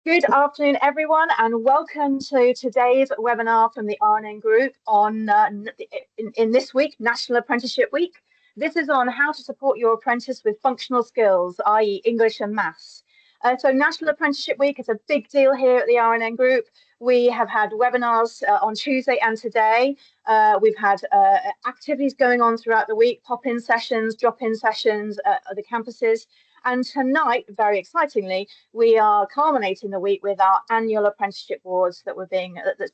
Good afternoon, everyone, and welcome to today's webinar from the RNN Group on in this week, National Apprenticeship Week. This is on how to support your apprentice with functional skills, i.e. English and maths. So National Apprenticeship Week is a big deal here at the RNN Group. We have had webinars on Tuesday and today. We've had activities going on throughout the week, pop-in sessions, drop-in sessions at the campuses. And tonight, very excitingly, we are culminating the week with our annual apprenticeship awards that's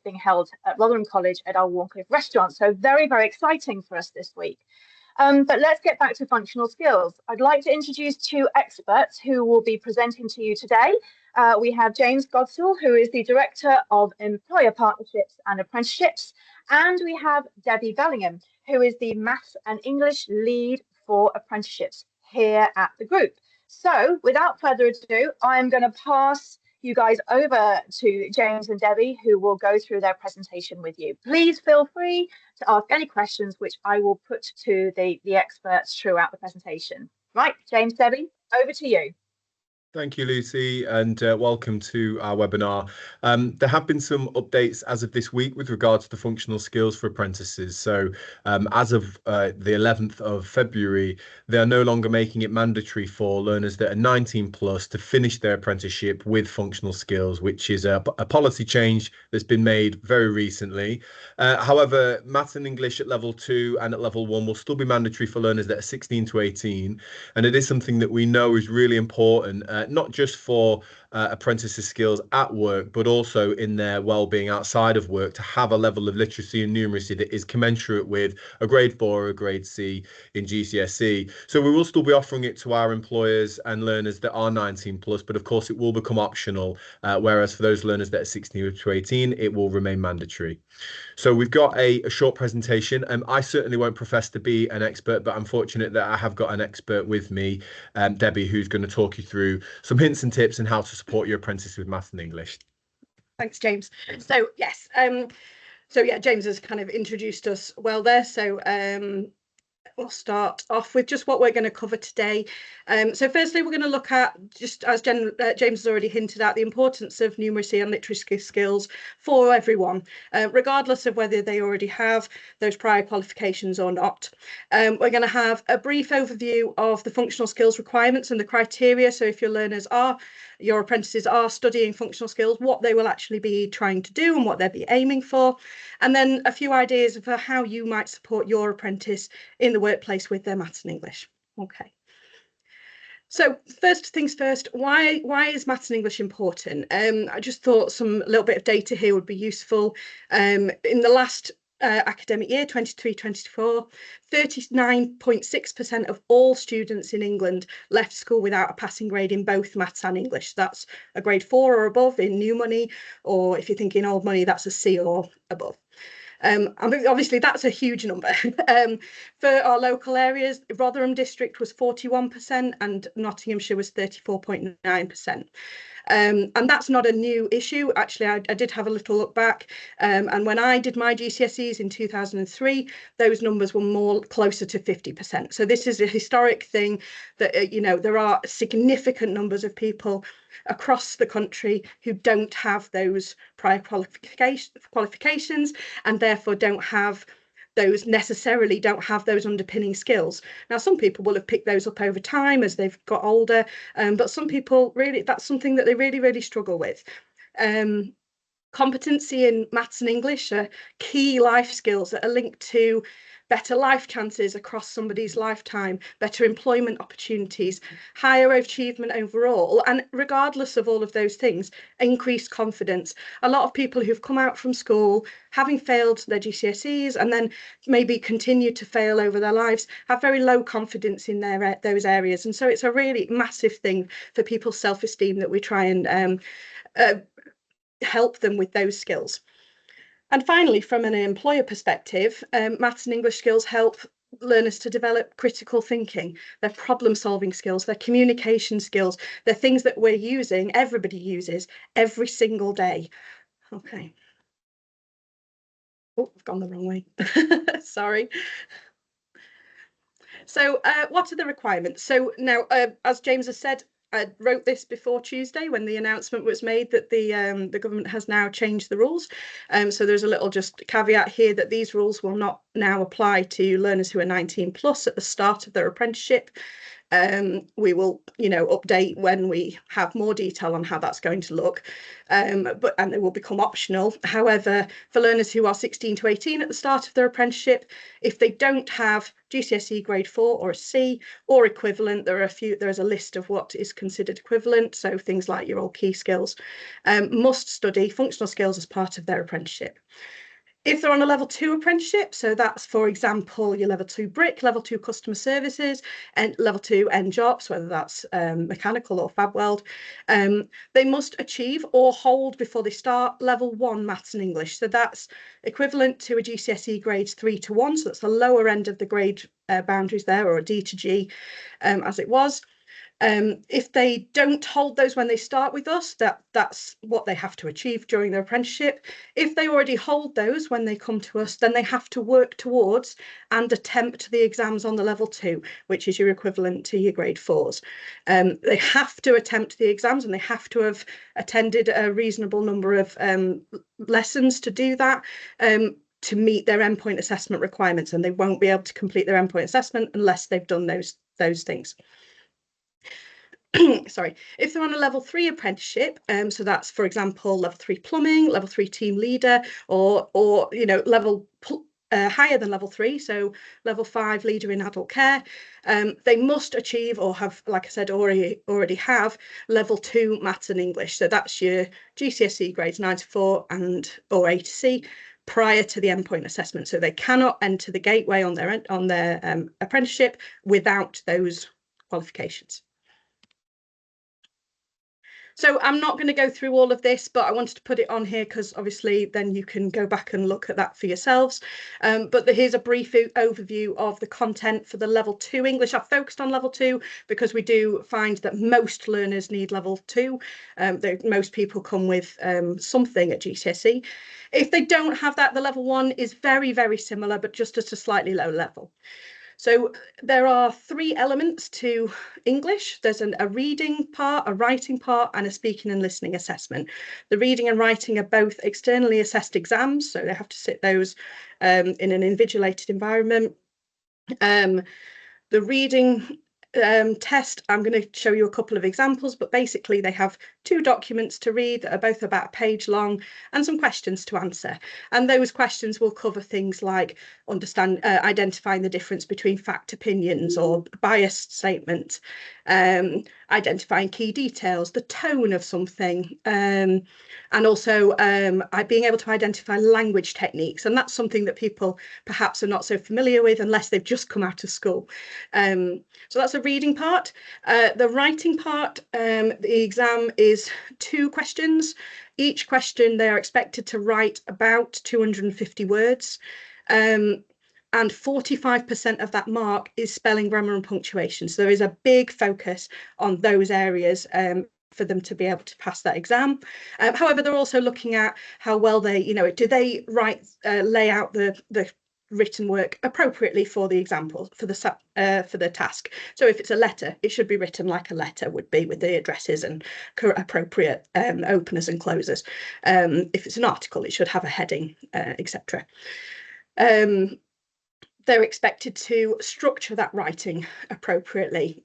being held at Rotherham College at our Warncliffe restaurant. So very, very exciting for us this week. But let's get back to functional skills. I'd like to introduce two experts who will be presenting to you today. We have James Godsall, who is the Director of Employer Partnerships and Apprenticeships, and we have Debbie Bellingham, who is the Maths and English Lead for Apprenticeships here at the group. So without further ado, I'm going to pass you guys over to James and Debbie, who will go through their presentation with you. Please feel free to ask any questions, which I will put to the experts throughout the presentation. Right, James, Debbie, over to you. Thank you, Lucy, and welcome to our webinar. There have been some updates as of this week with regards to the functional skills for apprentices. So as of the 11th of February, they are no longer making it mandatory for learners that are 19 plus to finish their apprenticeship with functional skills, which is a policy change that's been made very recently. However, maths and English at level 2 and at level 1 will still be mandatory for learners that are 16 to 18. And it is something that we know is really important, not just for apprentices' skills at work, but also in their well-being outside of work, to have a level of literacy and numeracy that is commensurate with a grade 4 or a grade C in GCSE. So we will still be offering it to our employers and learners that are 19 plus, but of course it will become optional, whereas for those learners that are 16 to 18, it will remain mandatory. So we've got a short presentation. I certainly won't profess to be an expert, but I'm fortunate that I have got an expert with me, Debbie, who's going to talk you through some hints and tips on how to support your apprentice with maths and English. Thanks, James. So yes, James has kind of introduced us well there. So we'll start off with just what we're going to cover today. So firstly, we're going to look at, just as James has already hinted at, the importance of numeracy and literacy skills for everyone, regardless of whether they already have those prior qualifications or not. We're going to have a brief overview of the functional skills requirements and the criteria. So if your apprentices are studying functional skills, what they will actually be trying to do and what they'll be aiming for. And then a few ideas for how you might support your apprentice in the workplace with their maths and English. Okay. So first things first, why is maths and English important? I just thought a little bit of data here would be useful. In the last academic year, 23-24, 39.6% of all students in England left school without a passing grade in both maths and English. That's a grade 4 or above in new money, or if you're thinking old money, that's a C or above. Obviously, that's a huge number. For our local areas, Rotherham district was 41% and Nottinghamshire was 34.9%. And that's not a new issue. Actually, I did have a little look back. And when I did my GCSEs in 2003, those numbers were more closer to 50%. So this is a historic thing that, there are significant numbers of people across the country who don't have those prior qualifications and therefore don't have those underpinning skills. Now, some people will have picked those up over time as they've got older, but some people really, that's something that they really, really struggle with. Competency in maths and English are key life skills that are linked to better life chances across somebody's lifetime, better employment opportunities, higher achievement overall, and regardless of all of those things, increased confidence. A lot of people who've come out from school, having failed their GCSEs and then maybe continue to fail over their lives, have very low confidence in those areas. And so it's a really massive thing for people's self-esteem that we try and help them with those skills. And finally, from an employer perspective, maths and English skills help learners to develop critical thinking, their problem-solving skills, their communication skills. They're things that everybody uses every single day. Okay. Oh, I've gone the wrong way. Sorry. So what are the requirements? So now, as James has said, I wrote this before Tuesday when the announcement was made that the government has now changed the rules. So there's a little just caveat here that these rules will not now apply to learners who are 19 plus at the start of their apprenticeship. We will, update when we have more detail on how that's going to look, and they will become optional. However, for learners who are 16 to 18 at the start of their apprenticeship, if they don't have GCSE grade 4 or a C or equivalent, there's a list of what is considered equivalent. So things like your old key skills, must study functional skills as part of their apprenticeship. If they're on a level 2 apprenticeship, so that's, for example, your level 2 brick, level 2 customer services, and level 2 NJOPs, whether that's mechanical or fab weld, they must achieve or hold before they start level 1 maths and English. So that's equivalent to a GCSE grades 3 to 1. So that's the lower end of the grade boundaries there, or a D to G as it was. If they don't hold those when they start with us, that's what they have to achieve during their apprenticeship. If they already hold those when they come to us, then they have to work towards and attempt the exams on the level 2, which is your equivalent to your grade 4s. They have to attempt the exams, and they have to have attended a reasonable number of lessons to do that, to meet their endpoint assessment requirements, and they won't be able to complete their endpoint assessment unless they've done those things. Sorry, if they're on a level 3 apprenticeship, so that's, for example, level 3 plumbing, level 3 team leader, or level higher than level 3, so level 5 leader in adult care, they must achieve or have, like I said, already have level 2 maths and English. So that's your GCSE grades 9 to 4 or A to C prior to the endpoint assessment. So they cannot enter the gateway on their apprenticeship without those qualifications. So I'm not going to go through all of this, but I wanted to put it on here because obviously then you can go back and look at that for yourselves. But here's a brief overview of the content for the level 2 English. I've focused on level 2 because we do find that most learners need level 2. Most people come with something at GCSE. If they don't have that, the level 1 is very, very similar, but just at a slightly low level. So there are 3 elements to English. There's a reading part, a writing part, and a speaking and listening assessment. The reading and writing are both externally assessed exams, so they have to sit those in an invigilated environment. The reading test, I'm going to show you a couple of examples, but basically they have 2 documents to read that are both about a page long and some questions to answer. And those questions will cover things like identifying the difference between fact opinions or biased statements, identifying key details, the tone of something, and also being able to identify language techniques. And that's something that people perhaps are not so familiar with unless they've just come out of school. So that's the reading part. The writing part, the exam is 2 questions. Each question they are expected to write about 250 words. And 45% of that mark is spelling, grammar and punctuation. So there is a big focus on those areas for them to be able to pass that exam. However, they're also looking at how well they, do they lay out the written work appropriately for the example, for the task. So if it's a letter, it should be written like a letter would be, with the addresses and appropriate openers and closers. If it's an article, it should have a heading, etc. They're expected to structure that writing appropriately,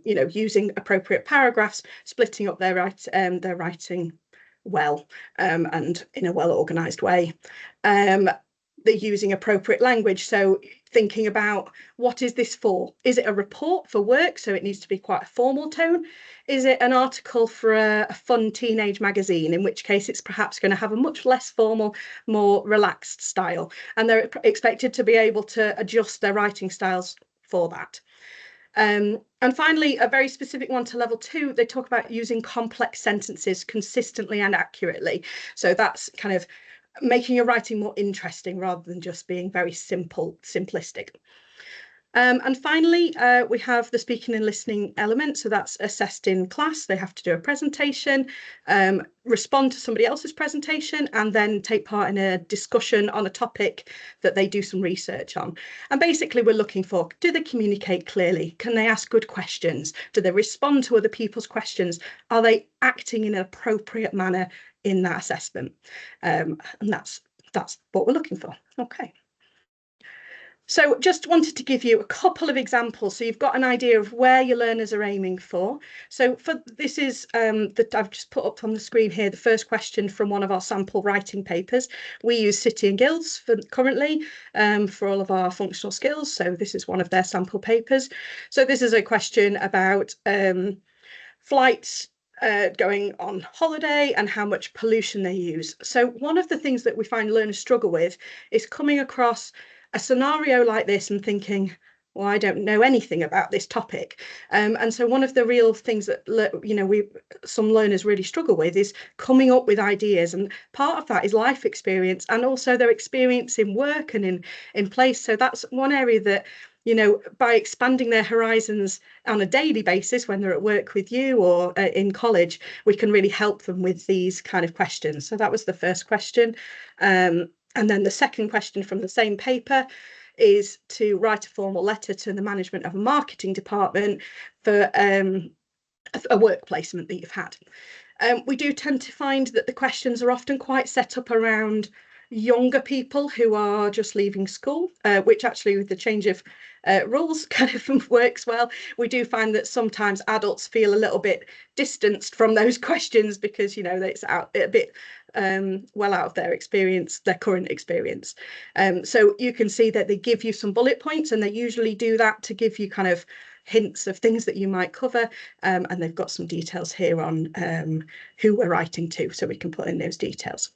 using appropriate paragraphs, splitting up their writing well, and in a well-organised way. They're using appropriate language, so thinking about what is this for? Is it a report for work, so it needs to be quite a formal tone? Is it an article for a fun teenage magazine, in which case it's perhaps going to have a much less formal, more relaxed style? And they're expected to be able to adjust their writing styles for that. And finally, a very specific one to level 2, they talk about using complex sentences consistently and accurately. So that's kind of making your writing more interesting rather than just being very simplistic. And finally, we have the speaking and listening element. So that's assessed in class. They have to do a presentation, respond to somebody else's presentation, and then take part in a discussion on a topic that they do some research on. And basically, we're looking for, do they communicate clearly? Can they ask good questions? Do they respond to other people's questions? Are they acting in an appropriate manner in that assessment? And that's what we're looking for. Okay. So just wanted to give you a couple of examples so you've got an idea of where your learners are aiming for. So this is that I've just put up on the screen here, the first question from one of our sample writing papers. We use City and Guilds currently for all of our functional skills. So this is one of their sample papers. So this is a question about flights going on holiday and how much pollution they use. So one of the things that we find learners struggle with is coming across a scenario like this and thinking, well, I don't know anything about this topic. And so one of the real things that, some learners really struggle with is coming up with ideas. And part of that is life experience and also their experience in work and in place. So that's one area that, by expanding their horizons on a daily basis when they're at work with you or in college, we can really help them with these kind of questions. So that was the first question. And then the second question from the same paper is to write a formal letter to the management of a marketing department for a work placement that you've had. We do tend to find that the questions are often quite set up around younger people who are just leaving school, which actually with the change of rules kind of works well. We do find that sometimes adults feel a little bit distanced from those questions because, it's out a bit well out of their experience, their current experience. So you can see that they give you some bullet points and they usually do that to give you kind of hints of things that you might cover. And they've got some details here on who we're writing to, so we can put in those details.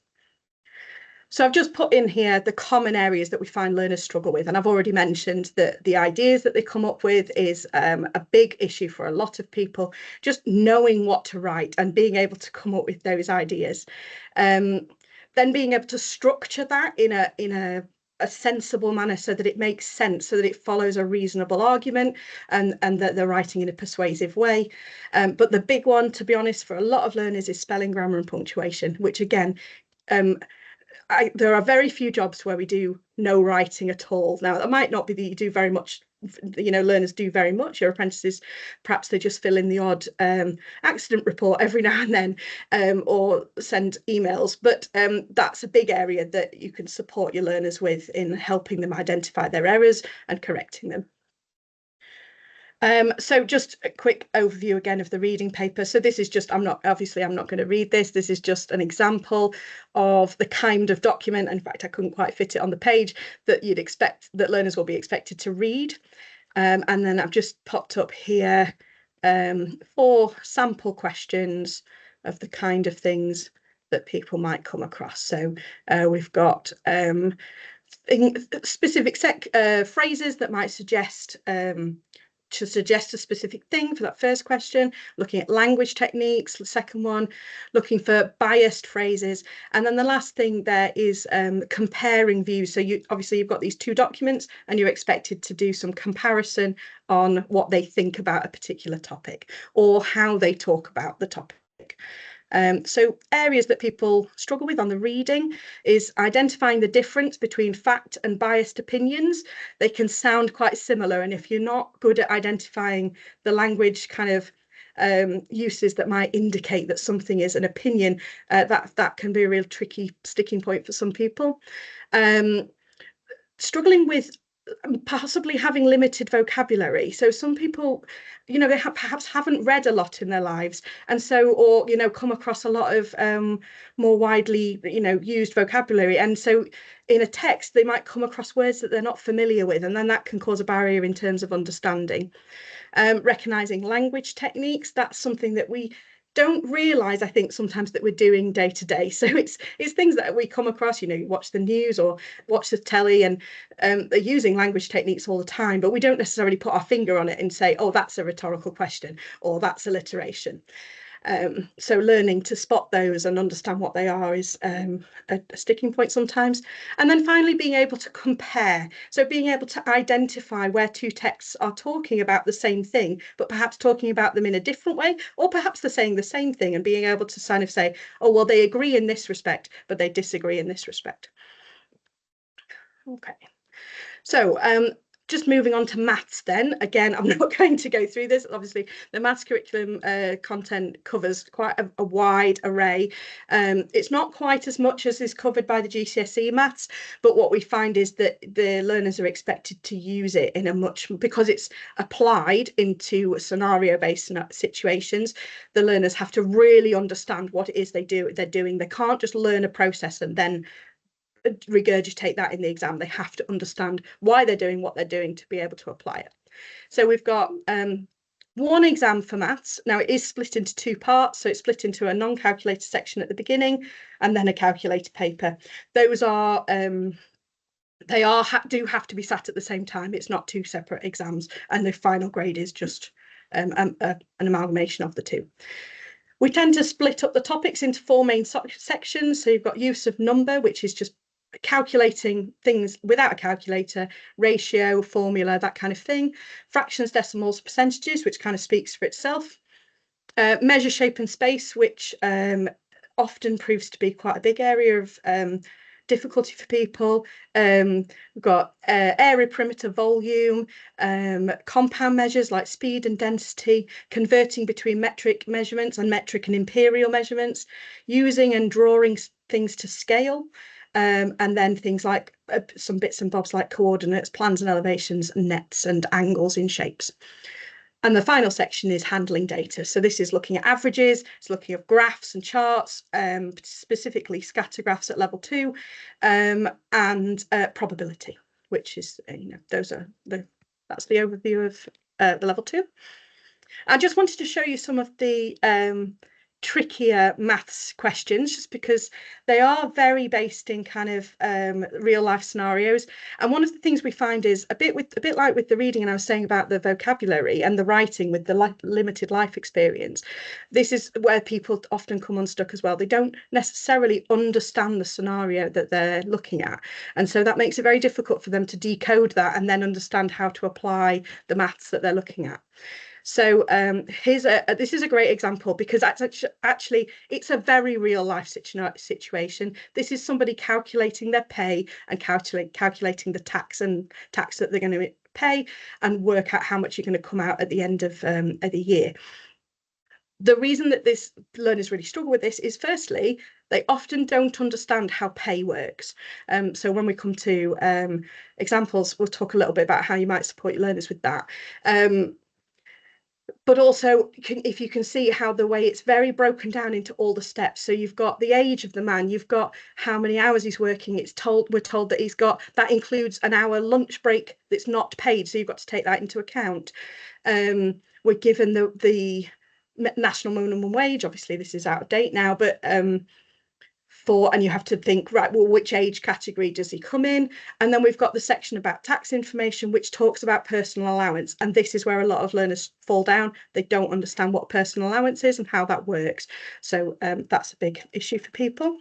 So I've just put in here the common areas that we find learners struggle with. And I've already mentioned that the ideas that they come up with is a big issue for a lot of people, just knowing what to write and being able to come up with those ideas. Then being able to structure that in a sensible manner so that it makes sense, so that it follows a reasonable argument and that they're writing in a persuasive way. But the big one, to be honest, for a lot of learners is spelling, grammar and punctuation, which again, there are very few jobs where we do no writing at all. Now, that might not be that you do very much, learners do very much. Your apprentices, perhaps they just fill in the odd accident report every now and then or send emails. But that's a big area that you can support your learners with in helping them identify their errors and correcting them. So just a quick overview again of the reading paper. So this is just, I'm not going to read this. This is just an example of the kind of document. In fact, I couldn't quite fit it on the page that you'd expect that learners will be expected to read. And then I've just popped up here 4 sample questions of the kind of things that people might come across. So we've got specific phrases that might suggest a specific thing for that first question, looking at language techniques, the second one, looking for biased phrases. And then the last thing there is comparing views. So you've got these 2 documents and you're expected to do some comparison on what they think about a particular topic or how they talk about the topic. So areas that people struggle with on the reading is identifying the difference between fact and biased opinions. They can sound quite similar, and if you're not good at identifying the language kind of uses that might indicate that something is an opinion, that can be a real tricky sticking point for some people. Struggling with possibly having limited vocabulary. So some people, they perhaps haven't read a lot in their lives, and so, or come across a lot of more widely used vocabulary, and so in a text they might come across words that they're not familiar with, and then that can cause a barrier in terms of understanding. Recognizing language techniques, that's something that we don't realize, I think, sometimes that we're doing day to day. So it's things that we come across, you watch the news or watch the telly, and they're using language techniques all the time, but we don't necessarily put our finger on it and say, oh, that's a rhetorical question or that's alliteration. So learning to spot those and understand what they are is a sticking point sometimes. And then finally, being able to compare. So being able to identify where two texts are talking about the same thing, but perhaps talking about them in a different way, or perhaps they're saying the same thing, and being able to kind of say, oh, well, they agree in this respect, but they disagree in this respect. Okay. So just moving on to maths then. Again, I'm not going to go through this. Obviously, the maths curriculum content covers quite a wide array. It's not quite as much as is covered by the GCSE maths, but what we find is that the learners are expected to use it in a much, because it's applied into scenario-based situations, the learners have to really understand what it is they're doing. They can't just learn a process and then regurgitate that in the exam. They have to understand why they're doing what they're doing to be able to apply it. So we've got one exam for maths. Now it is split into two parts. So it's split into a non-calculator section at the beginning and then a calculator paper. Those are do have to be sat at the same time. It's not two separate exams, and the final grade is just an amalgamation of the two. We tend to split up the topics into four main sections. So you've got use of number, which is just calculating things without a calculator, ratio, formula, that kind of thing. Fractions, decimals, percentages, which kind of speaks for itself. Measure, shape and space, which often proves to be quite a big area of difficulty for people. We've got area, perimeter, volume, compound measures like speed and density, converting between metric measurements and metric and imperial measurements, using and drawing things to scale, and then things like some bits and bobs like coordinates, plans and elevations, nets and angles in shapes. And the final section is handling data. So this is looking at averages, it's looking at graphs and charts, specifically scatter graphs at level 2, and probability, which is, that's the overview of the level 2. I just wanted to show you some of the trickier maths questions, just because they are very based in kind of real life scenarios. And one of the things we find is a bit like with the reading, and I was saying about the vocabulary and the writing with the limited life experience, this is where people often come unstuck as well. They don't necessarily understand the scenario that they're looking at, and so that makes it very difficult for them to decode that and then understand how to apply the maths that they're looking at. So this is a great example, because actually it's a very real life situation. This is somebody calculating their pay and calculating the tax that they're going to pay and work out how much you're going to come out at the end of the year. The reason that this learners really struggle with this is, firstly, they often don't understand how pay works. So when we come to examples, we'll talk a little bit about how you might support your learners with that. But also, if you can see how the way it's very broken down into all the steps. So you've got the age of the man, you've got how many hours he's working. We're told that that includes an hour lunch break that's not paid. So you've got to take that into account. We're given the national minimum wage. Obviously, this is out of date now, but and you have to think, right, well, which age category does he come in? And then we've got the section about tax information, which talks about personal allowance. And this is where a lot of learners fall down. They don't understand what personal allowance is and how that works. So that's a big issue for people.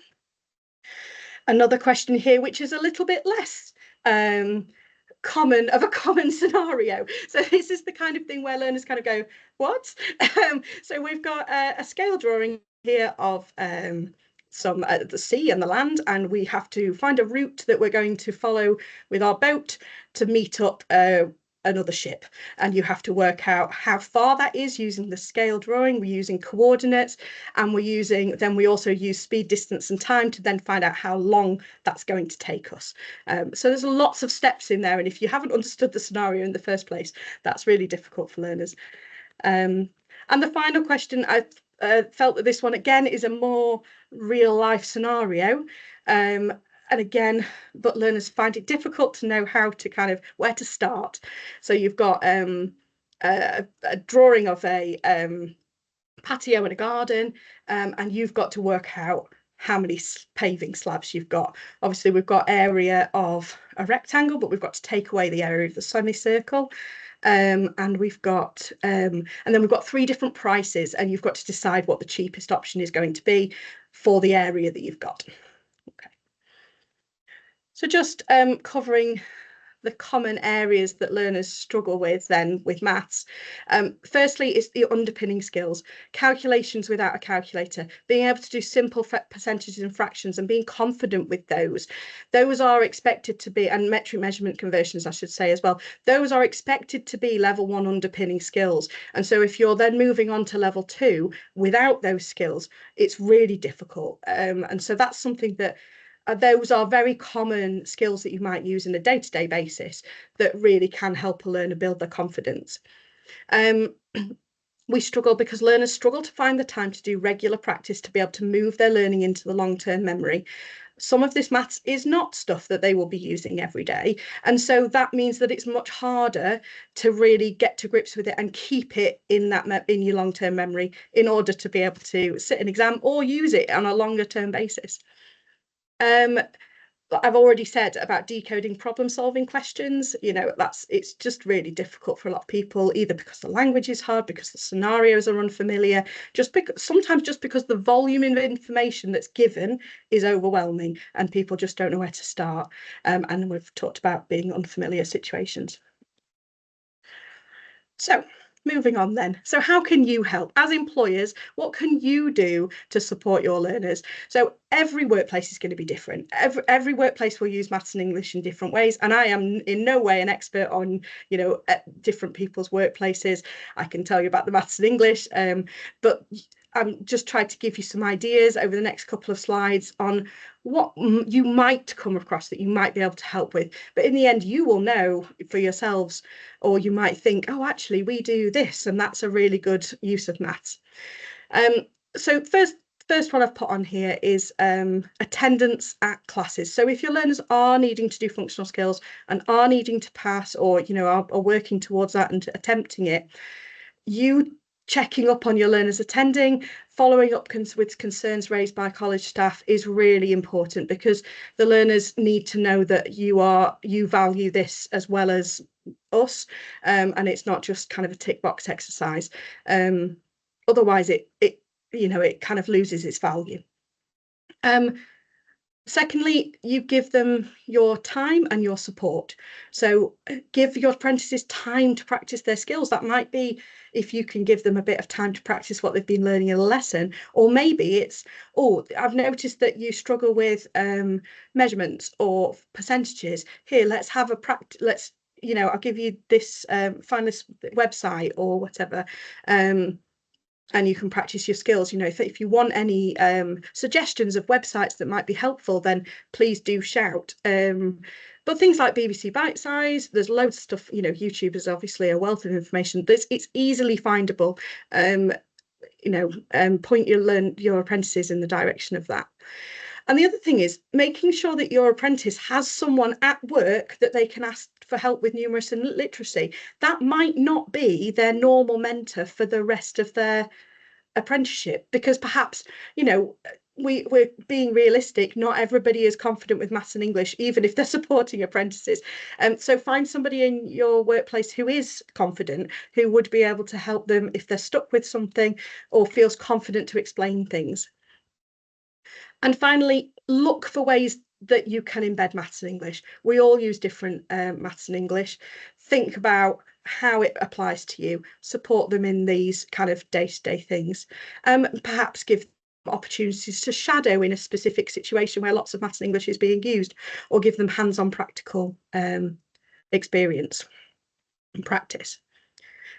Another question here, which is a little bit less common scenario. So this is the kind of thing where learners kind of go, what? So we've got a scale drawing here of the sea and the land, and we have to find a route that we're going to follow with our boat to meet up another ship, and you have to work out how far that is using the scale drawing. We're using coordinates, and we also use speed, distance and time to then find out how long that's going to take us. So there's lots of steps in there, and if you haven't understood the scenario in the first place, that's really difficult for learners. And the final question, I felt that this one again is a more real life scenario, and again, but learners find it difficult to know how to kind of where to start. So you've got a drawing of a patio and a garden, and you've got to work out how many paving slabs you've got. Obviously, we've got area of a rectangle, but we've got to take away the area of the semicircle. and we've got and then we've got 3 different prices, and you've got to decide what the cheapest option is going to be for the area that you've got. Okay. So just covering the common areas that learners struggle with then with maths. Firstly, is the underpinning skills, calculations without a calculator, being able to do simple percentages and fractions and being confident with those. Those are expected to be, and metric measurement conversions, I should say as well, those are expected to be level 1 underpinning skills. And so if you're then moving on to level 2 without those skills, it's really difficult. And so that's something that those are very common skills that you might use on a day-to-day basis that really can help a learner build their confidence. We struggle because learners struggle to find the time to do regular practice to be able to move their learning into the long-term memory. Some of this maths is not stuff that they will be using every day. And so that means that it's much harder to really get to grips with it and keep it in your long-term memory in order to be able to sit an exam or use it on a longer term basis. I've already said about decoding problem solving questions, it's just really difficult for a lot of people, either because the language is hard, because the scenarios are unfamiliar, sometimes just because the volume of information that's given is overwhelming and people just don't know where to start. And we've talked about being unfamiliar situations. So moving on then. So how can you help? As employers, what can you do to support your learners? So every workplace is going to be different. Every workplace will use maths and English in different ways. And I am in no way an expert on, different people's workplaces. I can tell you about the maths and English, but I'm just trying to give you some ideas over the next couple of slides on what you might come across that you might be able to help with. But in the end, you will know for yourselves, or you might think, oh, actually, we do this, and that's a really good use of maths. So first one I've put on here is attendance at classes. So if your learners are needing to do functional skills and are needing to pass, or are working towards that and attempting it, you checking up on your learners attending, following up with concerns raised by college staff is really important, because the learners need to know that you value this as well as us, and it's not just kind of a tick box exercise. Otherwise it kind of loses its value. Secondly, you give them your time and your support. So give your apprentices time to practice their skills. That might be if you can give them a bit of time to practice what they've been learning in a lesson, or maybe it's, oh, I've noticed that you struggle with measurements or percentages. Here, let's have a practice. I'll give you this, find this website or whatever. And you can practice your skills. If you want any suggestions of websites that might be helpful, then please do shout. But things like BBC Bite Size, there's loads of stuff. YouTube is obviously a wealth of information. It's easily findable. Point your apprentices in the direction of that. And the other thing is making sure that your apprentice has someone at work that they can ask for help with numeracy and literacy. That might not be their normal mentor for the rest of their apprenticeship, because perhaps, we're being realistic. Not everybody is confident with maths and English, even if they're supporting apprentices. So find somebody in your workplace who is confident, who would be able to help them if they're stuck with something or feels confident to explain things. And finally, look for ways that you can embed maths and English. We all use different maths and English. Think about how it applies to you. Support them in these kind of day-to-day things. Perhaps give them opportunities to shadow in a specific situation where lots of maths and English is being used, or give them hands-on practical experience and practice.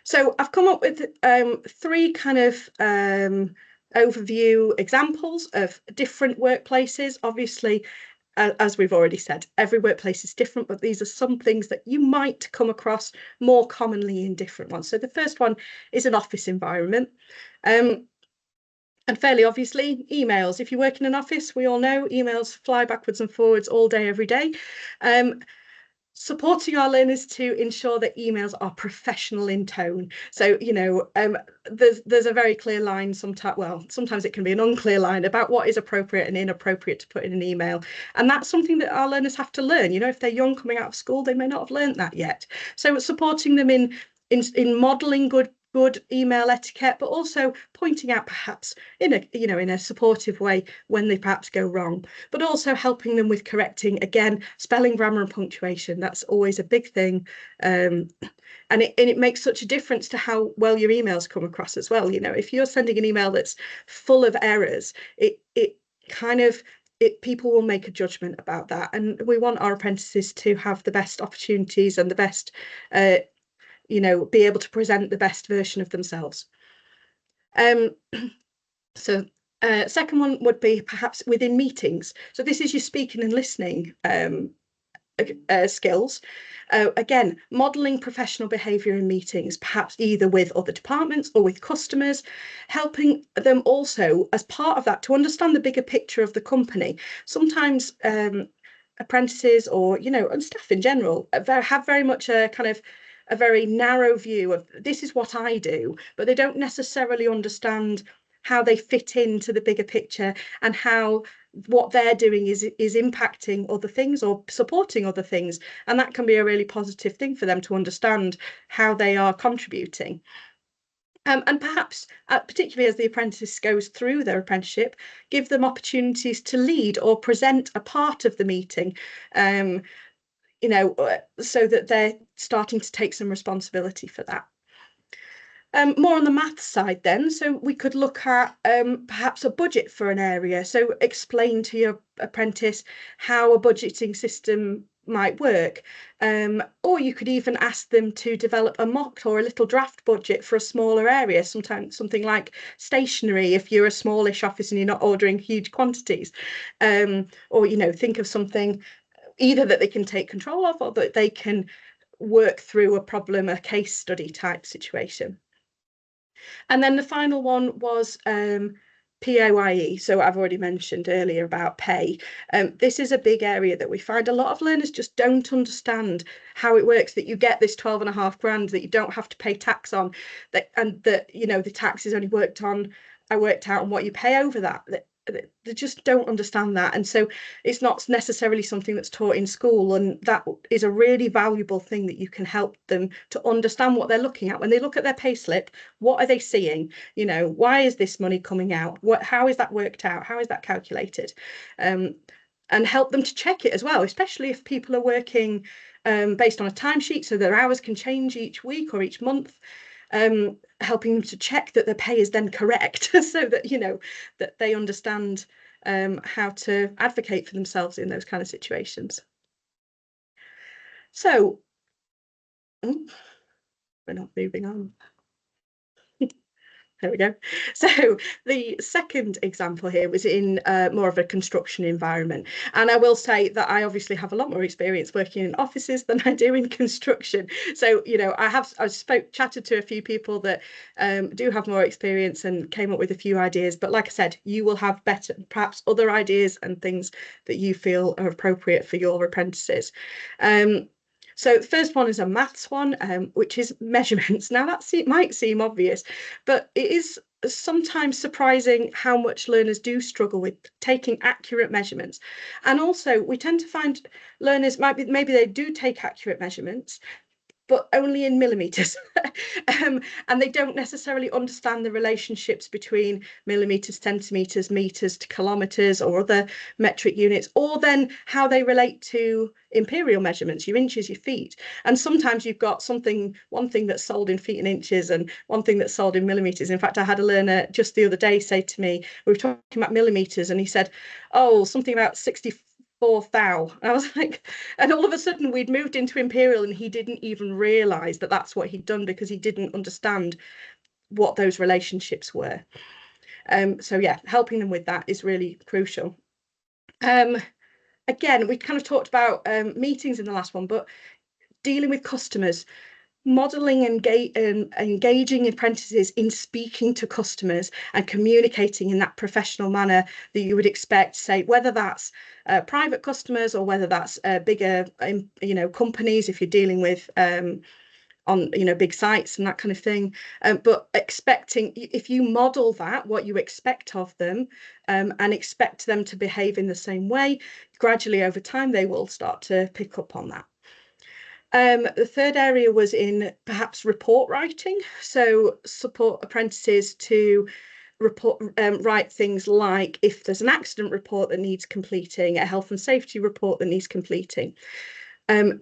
So I've come up with 3 kind of overview examples of different workplaces. Obviously, as we've already said, every workplace is different, but these are some things that you might come across more commonly in different ones. So the first one is an office environment. And fairly obviously, emails. If you work in an office, we all know emails fly backwards and forwards all day, every day. Supporting our learners to ensure that emails are professional in tone. So, there's a very clear line sometimes it can be an unclear line about what is appropriate and inappropriate to put in an email. And that's something that our learners have to learn. If they're young coming out of school, they may not have learned that yet. So supporting them in in modeling good email etiquette, but also pointing out perhaps in a supportive way when they perhaps go wrong, but also helping them with correcting, again, spelling, grammar and punctuation. That's always a big thing. And it makes such a difference to how well your emails come across as well. If you're sending an email that's full of errors, people will make a judgment about that. And we want our apprentices to have the best opportunities and the best be able to present the best version of themselves. So second one would be perhaps within meetings. So this is your speaking and listening skills. Again, modelling professional behaviour in meetings, perhaps either with other departments or with customers, helping them also as part of that to understand the bigger picture of the company. Sometimes apprentices or and staff in general have very much a kind of a very narrow view of this is what I do, but they don't necessarily understand how they fit into the bigger picture and how what they're doing is impacting other things or supporting other things. And that can be a really positive thing for them to understand how they are contributing. And perhaps, particularly as the apprentice goes through their apprenticeship, give them opportunities to lead or present a part of the meeting, so that they're starting to take some responsibility for that. More on the maths side then, so we could look at perhaps a budget for an area. So explain to your apprentice how a budgeting system might work. Or you could even ask them to develop a mock or a little draft budget for a smaller area, sometimes something like stationery if you're a smallish office and you're not ordering huge quantities. Or, think of something either that they can take control of or that they can work through a problem, a case study type situation. And then the final one was PAYE. So I've already mentioned earlier about pay. This is a big area that we find a lot of learners just don't understand how it works, that you get this 12.5 grand that you don't have to pay tax on, and that the tax is only worked out on what you pay over that. They just don't understand that, and so it's not necessarily something that's taught in school, and that is a really valuable thing that you can help them to understand what they're looking at when they look at their payslip. What are they seeing? Why is this money coming out? How is that worked out? How is that calculated? And help them to check it as well, especially if people are working based on a timesheet, so their hours can change each week or each month. Helping them to check that the pay is then correct so that that they understand how to advocate for themselves in those kind of situations. So we're not moving on. There we go. So the second example here was in more of a construction environment. And I will say that I obviously have a lot more experience working in offices than I do in construction. So, I've chatted to a few people that do have more experience and came up with a few ideas. But like I said, you will have perhaps other ideas and things that you feel are appropriate for your apprentices. So the first one is a maths one, which is measurements. Now might seem obvious, but it is sometimes surprising how much learners do struggle with taking accurate measurements. And also we tend to find learners maybe they do take accurate measurements, but only in millimeters. And they don't necessarily understand the relationships between millimeters, centimeters, meters to kilometers or other metric units, or then how they relate to imperial measurements, your inches, your feet. And sometimes you've got one thing that's sold in feet and inches and one thing that's sold in millimeters. In fact, I had a learner just the other day say to me, we were talking about millimeters, and he said, oh, something about 64 thou. And I was like, and all of a sudden we'd moved into imperial and he didn't even realize that that's what he'd done because he didn't understand what those relationships were. So yeah, helping them with that is really crucial. Again, we kind of talked about meetings in the last one, but dealing with customers, modelling and engaging apprentices in speaking to customers and communicating in that professional manner that you would expect, say, whether that's private customers or whether that's bigger, companies, if you're dealing with on big sites and that kind of thing. But expecting, if you model that, what you expect of them, and expect them to behave in the same way, gradually over time they will start to pick up on that. The third area was in perhaps report writing, so support apprentices to write things like if there's an accident report that needs completing, a health and safety report that needs completing.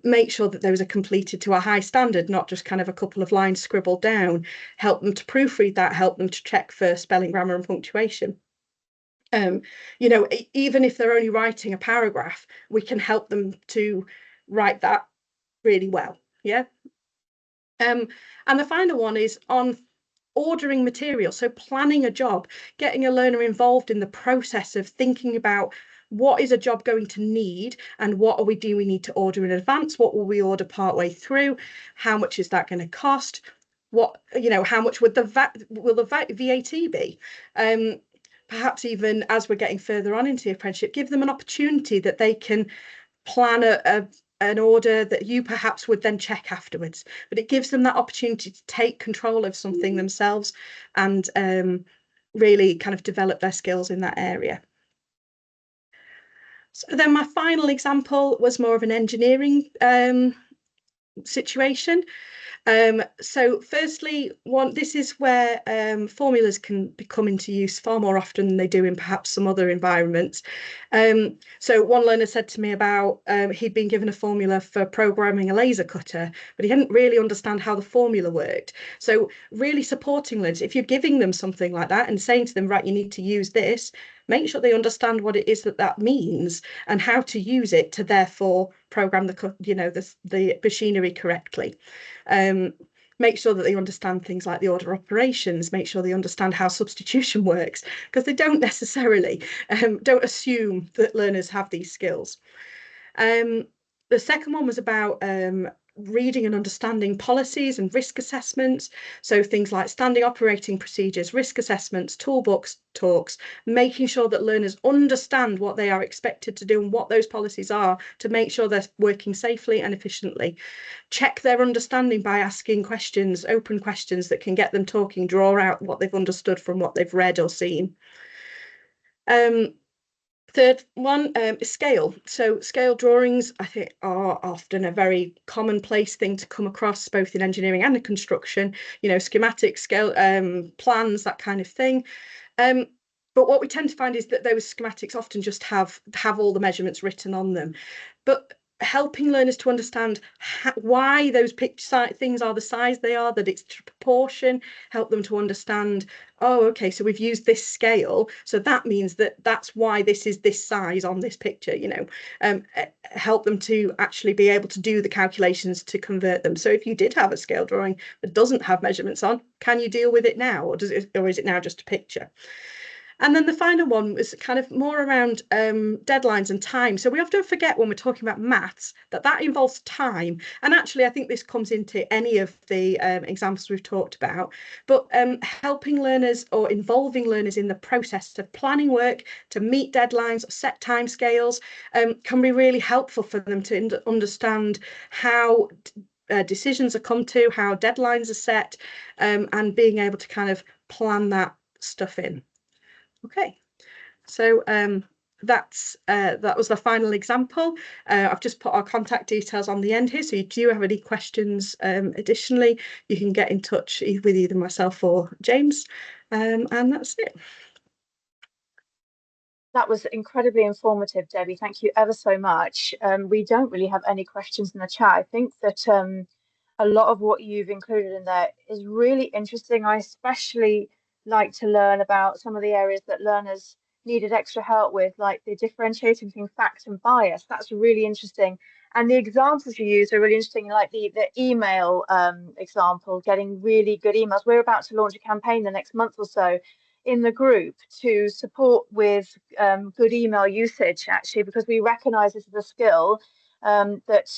Make sure that those are completed to a high standard, not just kind of a couple of lines scribbled down. Help them to proofread that, help them to check for spelling, grammar and punctuation. You know, even if they're only writing a paragraph, we can help them to write that really well. Yeah. And the final one is on ordering material. So planning a job, getting a learner involved in the process of thinking about what is a job going to need and what do we need to order in advance? What will we order partway through? How much is that going to cost? What, you know, how much would the VAT be? Perhaps even as we're getting further on into the apprenticeship, give them an opportunity that they can plan an order that you perhaps would then check afterwards, but it gives them that opportunity to take control of something themselves and really kind of develop their skills in that area. So then my final example was more of an engineering situation. So firstly, this is where formulas can come into use far more often than they do in perhaps some other environments. So one learner said to me about he'd been given a formula for programming a laser cutter, but he didn't really understand how the formula worked. So really supporting learners, if you're giving them something like that and saying to them, right, you need to use this, make sure they understand what it is that means and how to use it to therefore program the machinery correctly. Make sure that they understand things like the order operations, make sure they understand how substitution works, because they don't necessarily, don't assume that learners have these skills. The second one was about reading and understanding policies and risk assessments. So things like standing operating procedures, risk assessments, toolbox talks, making sure that learners understand what they are expected to do and what those policies are to make sure they're working safely and efficiently. Check their understanding by asking questions, open questions that can get them talking, draw out what they've understood from what they've read or seen. Third one is scale. So scale drawings, I think, are often a very commonplace thing to come across, both in engineering and in construction, you know, schematics, scale plans, that kind of thing. But what we tend to find is that those schematics often just have all the measurements written on them. But helping learners to understand why those things are the size they are, that it's to proportion, help them to understand, oh, okay, so we've used this scale, so that means that's why this is this size on this picture, you know, help them to actually be able to do the calculations to convert them. So if you did have a scale drawing that doesn't have measurements on, can you deal with it now, or is it now just a picture? And then the final one was kind of more around deadlines and time. So we often forget when we're talking about maths that involves time. And actually, I think this comes into any of the examples we've talked about. But helping learners or involving learners in the process of planning work to meet deadlines, set timescales, can be really helpful for them to understand how decisions are come to, how deadlines are set, and being able to kind of plan that stuff in. Okay, so that was the final example. I've just put our contact details on the end here, so if you do have any questions additionally, you can get in touch with either myself or James, and that's it. That was incredibly informative, Debbie. Thank you ever so much. We don't really have any questions in the chat. I think that a lot of what you've included in there is really interesting. I especially like to learn about some of the areas that learners needed extra help with, like the differentiating between fact and bias. That's really interesting. And the examples you use are really interesting, like the email example, getting really good emails. We're about to launch a campaign the next month or so in the group to support with good email usage, actually, because we recognize this is a skill that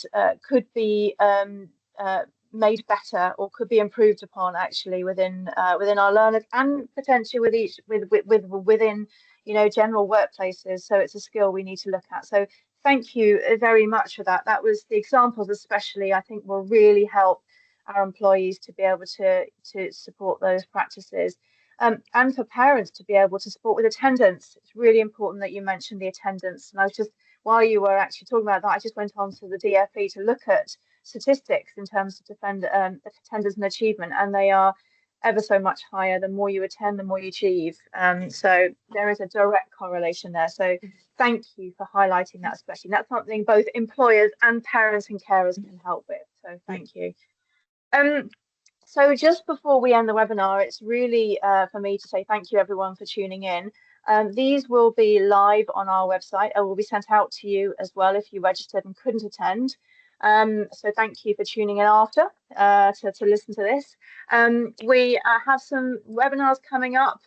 could be made better or could be improved upon actually within our learners and potentially within general workplaces. So it's a skill we need to look at. So thank you very much for that. That was the examples, especially, I think, will really help our employees to be able to support those practices. And for parents to be able to support with attendance. It's really important that you mentioned the attendance. And I was just, while you were actually talking about that, I just went on to the DFE to look at statistics in terms of attendance and achievement, and they are ever so much higher. The more you attend, the more you achieve. So there is a direct correlation there. So thank you for highlighting that, especially. That's something both employers and parents and carers can help with. So thank you. So just before we end the webinar, it's really for me to say thank you everyone for tuning in. These will be live on our website and will be sent out to you as well if you registered and couldn't attend. So thank you for tuning in after to listen to this. We have some webinars coming up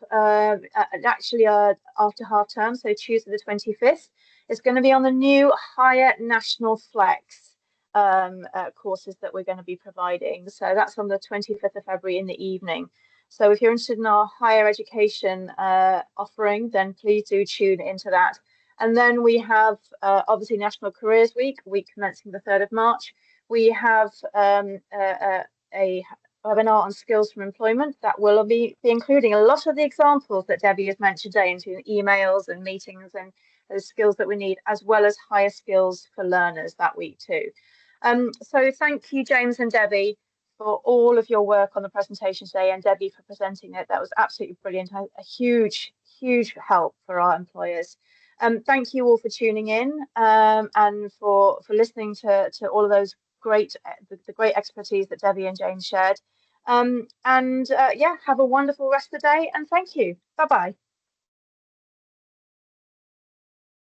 actually after half term, so Tuesday the 25th. It's going to be on the new Higher National Flex courses that we're going to be providing. So that's on the 25th of February in the evening. So if you're interested in our higher education offering, then please do tune into that. And then we have obviously National Careers Week commencing the 3rd of March. We have a webinar on skills from employment that will be including a lot of the examples that Debbie has mentioned today, into emails and meetings and those skills that we need, as well as higher skills for learners that week too. So thank you, James and Debbie, for all of your work on the presentation today, and Debbie for presenting it. That was absolutely brilliant. A huge help for our employers. Thank you all for tuning in and for listening to all of those great expertise that Debbie and James shared. Yeah, have a wonderful rest of the day, and thank you. Bye-bye.